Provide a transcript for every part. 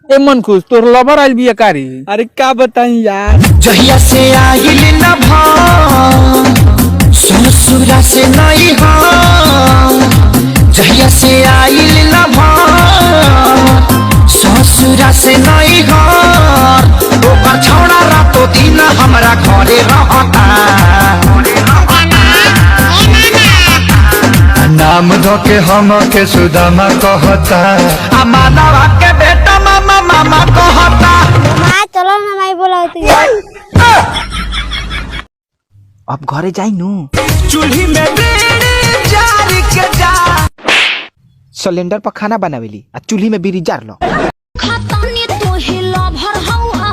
ए मन खुश तोर लवर आइल बिया कारी। अरे का बताई यार, जहिया से आइल न भा ससुरा से नहीं हा, जहिया से आइल न भा ससुरा से नहीं हा, ओकर छौड़ा रातो दिन हमरा घरे रहता। नाम धोके हम के सुदामा कहता, आ मानवा के बेटा मामा मामा कहता। माँ चलो ना माई बोला अब घरे जाई नु। चूल्ही में बीड़ी जार के जा, सिलेंडर पर खाना बनावेली आ चूल्ही में बीड़ी जार लो। खतनी तो हिला भर हवा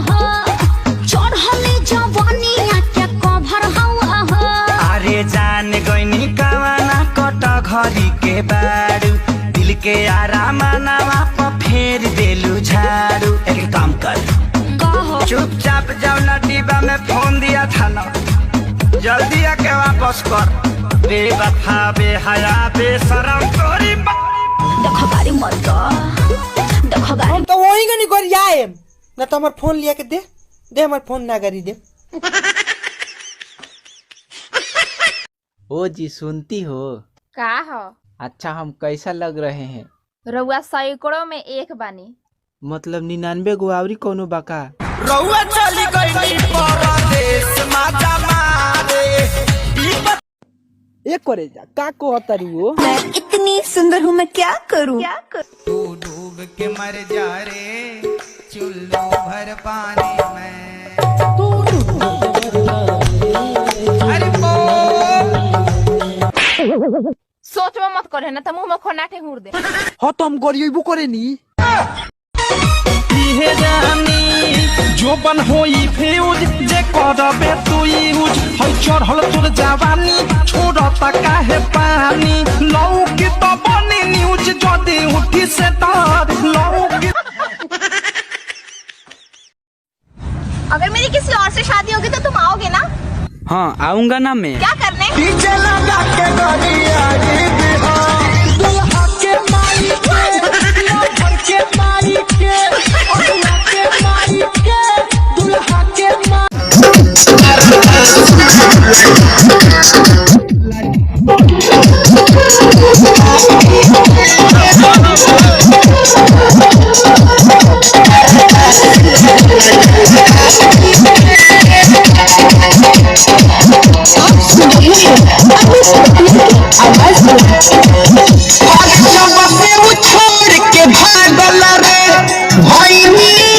चढ़ले जवानी के कभर हवा। अरे जान गईनी कवाना कट घरी के बारू, दिल के आराम नवा पर फेर देलू झाड़ू। एक काम कर चुपचाप जाओ ना, डिब्बा में फोन दिया था ना, जल्दी आके वापस कर। बेवफा बेहया बेशरम तोरी देखो गाड़ी मत देखो गाड़ी तो वही का नहीं कर जाए ना, तो हमारे फोन लिया के दे दे, हमारे फोन ना करी दे। ओ जी सुनती हो? का हो? अच्छा हम कैसा लग रहे हैं? रउआ सैकड़ों में एक बानी। मतलब 99 गुआवरी कोनो बाका। रउआ चली गई परदेश माजा मारे। एक करे जा का को हतरी वो, मैं इतनी सुंदर हूँ, मैं क्या करूँ? तू डूब के मर जा रे चुल्लू भर पानी में। अरे सोच में मत करे ना तो मुंह में खोनाटे हुर दे। हाँ तो हम करियो करे नी। इहे जानी जो बन होई फ्यूज जे करबे तू यूज, हई चढ़ल तोर जवानी छोड़ता काहे पानी। लौकी तो बनी न्यूज जदी उठी से तार लौकी। अगर मेरी किसी और से शादी होगी तो तुम आओगे ना? हाँ आऊंगा ना मैं। क्या करने? डीजे लगा के गरिया रे बिहार, दुल्हा के माई के लवर के माई के दुल्हा के माई के दुल्हा के छोड़ के भागल रे भाई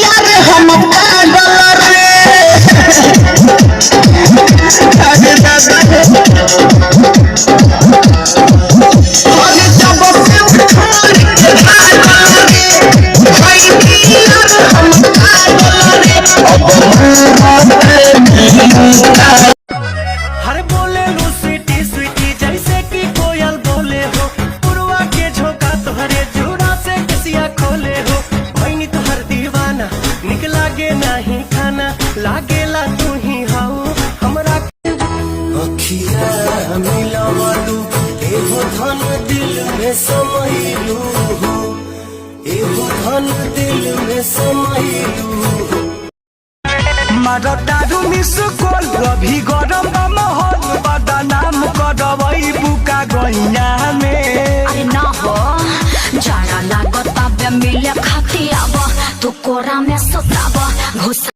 यार हम पागल रे। अरे दादा जब से छोड़ के भागल रे भाई यार हम पागल रे। हर बोले लू स्वीटी स्वीटी जैसे कि कोयल बोले हो, पुरवा के झोंका तुहरे जुड़ा से कसिया खोले हो। भैनी तुहर दीवाना निक लागे नहीं खाना, लागेला तू ही हाउ हमरा। अखिया मिलवलू एहो धन दिल में समैलू हो, एहो धन दिल में समैलू। मारो दारू मिस कोल अभी गरम माहौल, बदनाम करवई बुका गइया में। अरे ना हो जाड़ा लागत अब मिले खाती अब तू कोरा में सुताब घुस।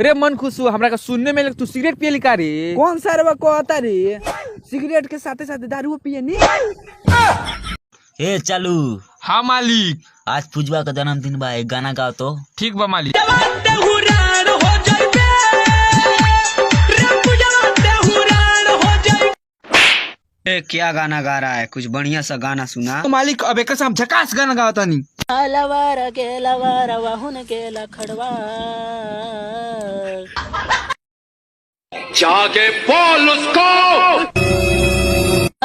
रे मन खुश हमरा का सुनने में लग तू सिगरेट पिए लिका रे। कौन सा रे को हतरी, सिगरेट के साथे साथे दारू पिए नी। ए चालू। हाँ मालिक। आज पूजवा का जन्मदिन बा, एक गाना गाओ तो। ठीक बा मालिक। ए क्या गाना गा रहा है, कुछ बढ़िया सा गाना सुना। तो मालिक अब एक हम झकास गाना गाता नहीं। लवारा के लवारा वाहुन के लखड़वा, जाके बोल उसको।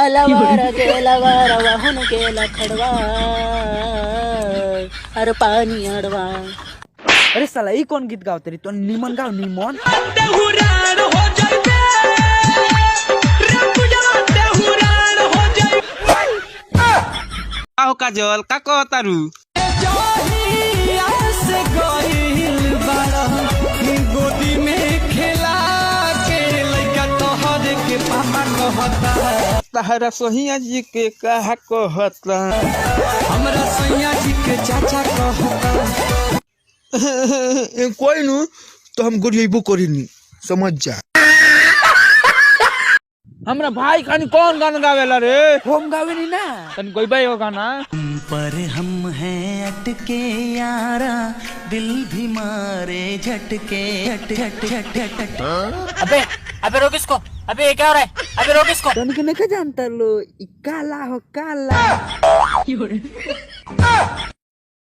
लवारा के लवारा वाहुन के लखड़वा, अरे पानी अड़वा। अरे साला ये कौन गीत गाओ तेरी, तो नीमन गाओ नीमन। काजल का कहतारू। ताहरा सहिया जी के कहा कहता हमरा सैया जी के चाचा कहता कोई नु तो हम गुरियबो करिनी समझ जा। हमरा भाई खानी कौन गाना गावेला रे? होम गावेनी ना तन कोई भाई हो गाना पर हम हैं अटके यारा दिल भी मारे झटके झट झट झट झट। अबे रोक इसको, अबे ये क्या हो रहा है, अबे रोक इसको। तन के नहीं जानता लो, काला हो काला।